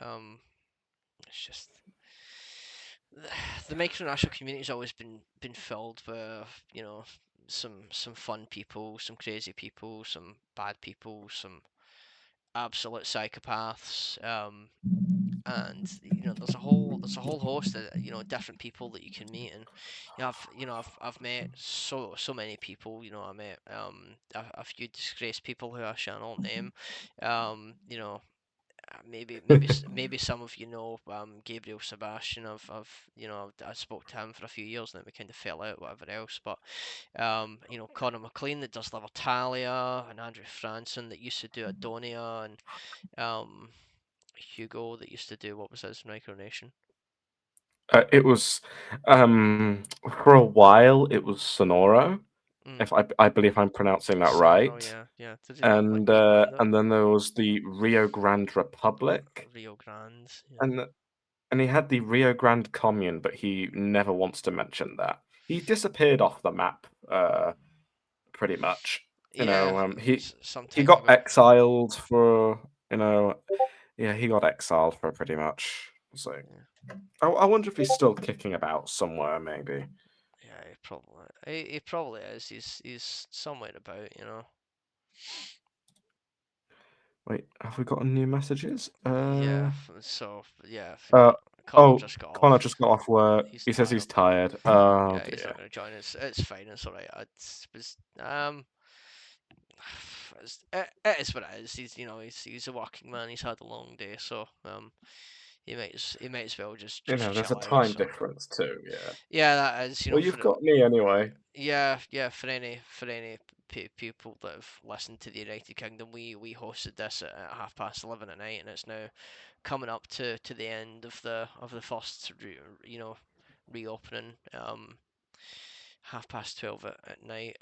It's just the micronational community's always been filled with some fun people, some crazy people, some bad people, some absolute psychopaths. And there's a whole host of different people that you can meet, and I've met so many people. I met a few disgraced people who I shall not name. Maybe some of Gabriel Sebastian. I spoke to him for a few years and then we kind of fell out, whatever else. But Connor McLean that does Libertalia, and Andrew Franson that used to do Adonia, and Hugo that used to do, what was his Micronation? It was for a while it was Sonoro, Mm. if I believe I'm pronouncing that Sonoro, right. yeah, yeah. Did he like And Meatlander? and then there was the Rio Grande Republic, Rio Grande, yeah. and and he had the Rio Grande Commune, but he never wants to mention that. He disappeared off the map, pretty much. Yeah, some He time got ago. exiled for, you know, yeah, he got exiled for pretty much. So Yeah, I wonder if he's still kicking about somewhere, maybe. yeah, he probably is. He's somewhere about. Wait, have we got any new messages? Yeah, so yeah, Uh, Connor oh, just got Connor off. just got off work. He's He says he's tired. tired. Oh Yeah, he's not dear. gonna join us. It's fine. It's all right. It is what it is. He's a working man. He's had a long day, so he might as well just There's a chill out. time So difference too. Yeah. yeah, that is Well, for you've got me anyway. yeah, for any people that have listened to the United Kingdom, we hosted this at 11:30 at night, and it's now coming up to the end of the first reopening, 12:30 at night.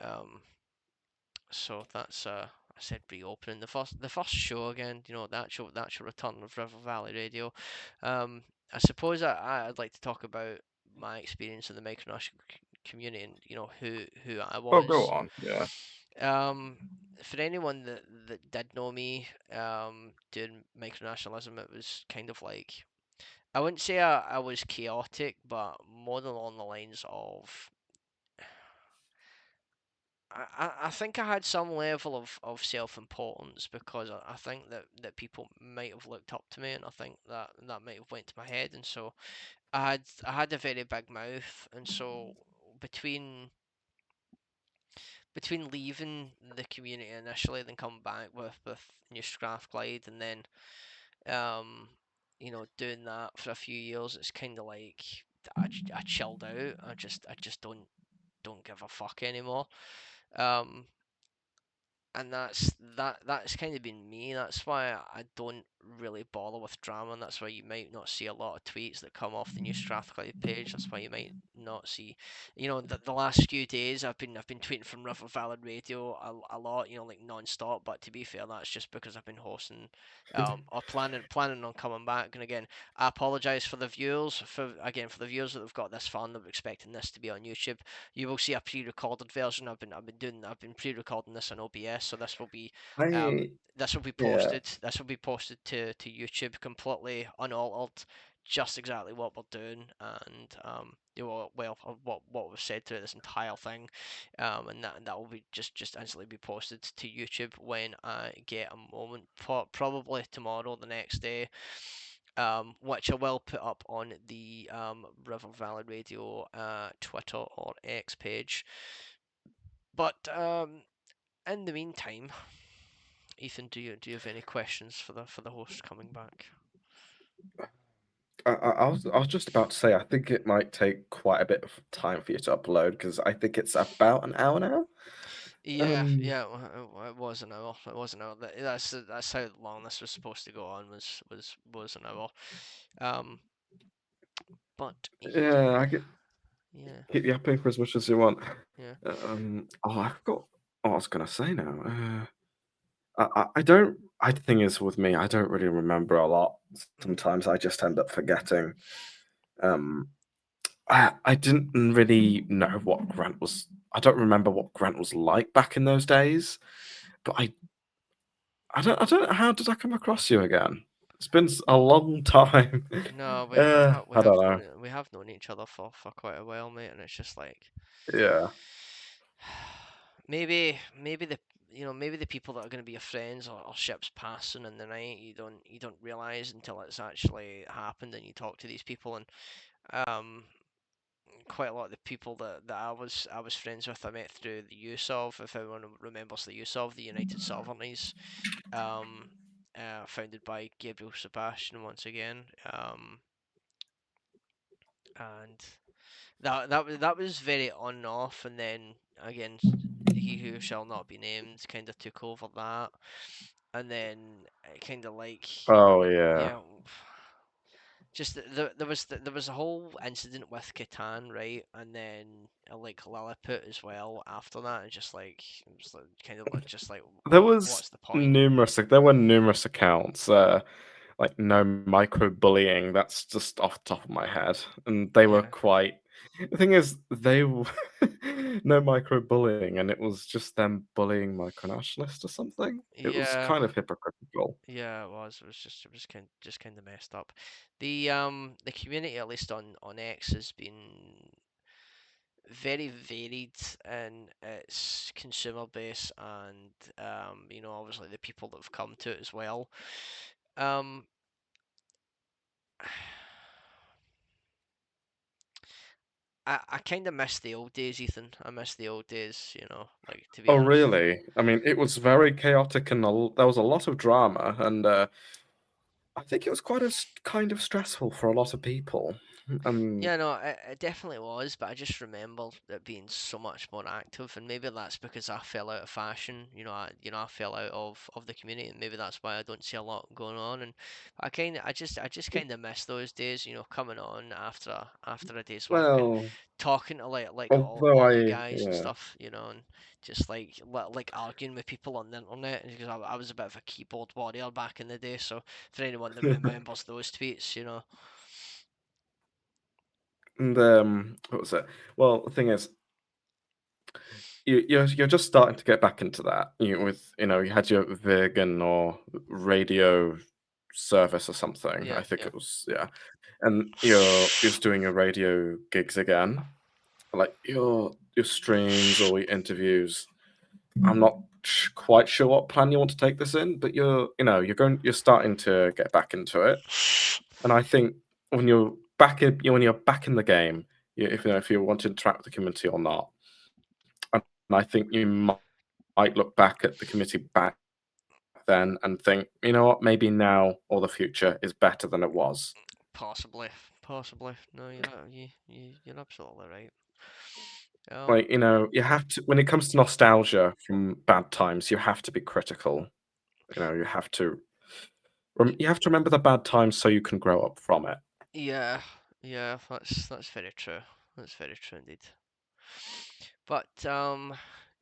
So that's I said reopening the first show again. The actual return of River Valley Radio. I suppose I'd like to talk about my experience in the micronational community, and who I Oh, go was. on. Yeah. Um, for anyone that did know me during micronationalism, it was kind of like, I wouldn't say I was chaotic, but more along the lines of, I think I had some level of self-importance, because I think that people might have looked up to me, and I think that might have went to my head, and so I had a very big mouth, and so between between leaving the community initially, then coming back with New Strathclyde, and then um doing that for a few years, it's kind of like I chilled out. I just don't give a fuck anymore. Um, and that's kind of been me. That's why I don't really bother with drama, and that's why you might not see a lot of tweets that come off the New Strathclyde page. That's why you might not see, the last few days I've been tweeting from River Valley Radio a lot, like non-stop. But to be fair, that's just because I've been hosting, or planning on coming back. And again, I apologise for the viewers, for the viewers that have got this far and they're expecting this to be on YouTube. You will see a pre-recorded version. I've been pre-recording this on OBS, so um I this will be yeah. posted. This will be posted to YouTube completely unaltered, just exactly what we're doing, and what was said through this entire thing, and that will be just instantly be posted to YouTube when I get a moment, probably tomorrow, the next day, which I will put up on the River Valley Radio Twitter or X page. But in the meantime, Ethan, do you have any questions for the host coming back? I was just about to say I think it might take quite a bit of time for you to upload because I think it's about an hour now. Yeah, Um, yeah, it was an hour. It was an hour. That's how long this was supposed to go on. Was an hour. Um, but yeah, I yeah, keep yapping for as much as you want. yeah. Oh, I forgot what I was gonna say now. I don't. I The thing is with me, I don't really remember a lot. Mm. Sometimes I just end up forgetting. Um, I didn't really know what Grant was. I don't remember what Grant was like back in those days. But I don't. How did I come across you again? It's been a long time. No, I don't know. we have known each other for quite a while, mate, and it's just like Yeah. maybe the maybe the people that are going to be your friends or ships passing in the night you don't realize until it's actually happened and you talk to these people and um quite a lot of the people that I was friends with I met through the use of if everyone remembers the use of the United Sovereignties um founded by Gabriel Sebastian once again and that was very on and off, and then again, he who shall not be named kind of took over that, and then it kind of like Oh yeah. yeah, just there was a whole incident with Catan, right, and then like Lilliput as well after that, and just like it was like, kind of like just like what's the point? There were numerous accounts. Like no microbullying. That's just off the top of my head, and they were Yeah, quite. The thing is, they were no microbullying, and it was just them bullying micronationalists or something. It was yeah. kind of hypocritical. Yeah, it was. It was just kind of messed up. The community, at least on X, has been very varied in its consumer base and obviously the people that have come to it as well. Um, I kind of miss the old days, Ethan. I miss the old days, like to be Oh, honest. really? I mean, it was very chaotic, and there was a lot of drama, and I think it was quite kind of stressful for a lot of people. Um, Yeah, no, it definitely was, but I just remember it being so much more active, and maybe that's because I fell out of fashion. I fell out of the community, and maybe that's why I don't see a lot going on. And I just kind of miss those days. Coming on after a day's work and well, talking to although all I you guys and yeah. stuff. And just like arguing with people on the internet because I was a bit of a keyboard warrior back in the day. So for anyone that remembers those tweets, And what was it? Well, the thing is, you're just starting to get back into that. You had your vegan or radio service or something. yeah, I think yeah. it was, yeah. And you're just doing your radio gigs again, like your streams or your interviews. I'm not quite sure what plan you want to take this in, but you're starting to get back into it. And I think when you're back in the game, if you want to interact with the community or not, and I think you might look back at the community back then and think, you know what, maybe now or the future is better than it was. Possibly, possibly. No, you're absolutely right. Like, you have to when it comes to nostalgia from bad times, you have to be critical. You have to Y- you have to remember the bad times so you can grow up from it. yeah, yeah. That's very true. That's very true indeed. But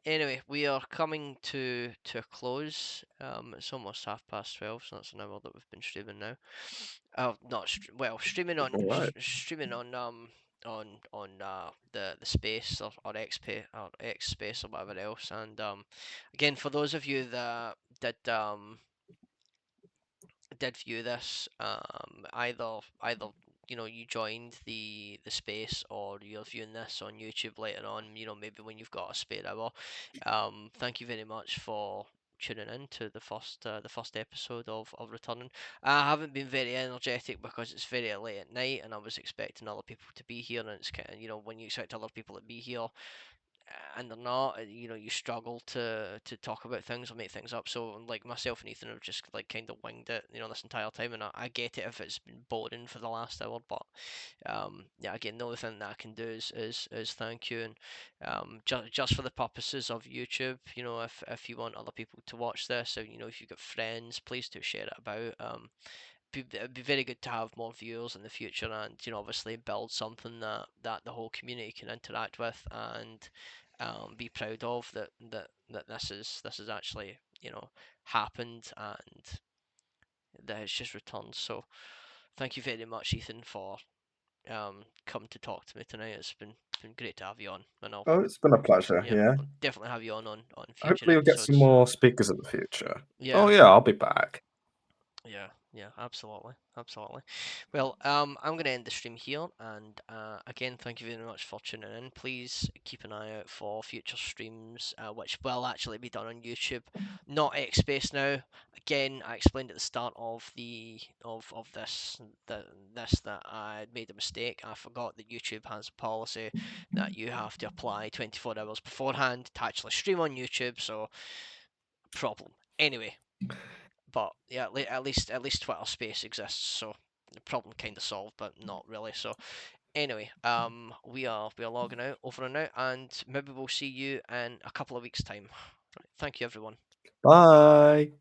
anyway, we are coming to a close. It's almost 12:30, so that's an hour that we've been streaming now. Not well, All right. streaming on the space or X space or whatever else. And again, for those of you that did view this, either you joined the space or you're viewing this on YouTube later on. Maybe when you've got a spare hour. Thank you very much for tuning in to the first episode of Returning. I haven't been very energetic because it's very late at night and I was expecting other people to be here and it's kind of when you expect other people to be here and they're not, you struggle to talk about things or make things up. So like myself and Ethan have just like kind of winged it, this entire time, and I get it if it's been boring for the last hour, but yeah, again, the only thing that I can do is thank you, and just for the purposes of YouTube, if you want other people to watch this, or if you've got friends, please do share it about. It'd be very good to have more viewers in the future, and obviously build something that the whole community can interact with, and be proud of, that this is actually happened, and that it's just returned. So thank you very much, Ethan, for coming to talk to me tonight. It's been great to have you on, and Oh, it's been a pleasure. yeah, Yeah. I'll definitely have you on future Hopefully, we'll get some episodes. more speakers in the future. Oh Yeah, yeah, I'll be back. yeah, yeah, absolutely, absolutely. Well, I'm gonna end the stream here, and again, thank you very much for tuning in. Please keep an eye out for future streams, which will actually be done on YouTube, not X Space now. Again, I explained at the start of this that I made a mistake. I forgot that YouTube has a policy that you have to apply 24 hours beforehand to actually stream on YouTube. So problem. Anyway, but yeah, at least Twitter Space exists, so the problem kind of solved, but not really. So anyway, we are logging out, over and out, and maybe we'll see you in a couple of weeks' time. Right, thank you, everyone. Bye.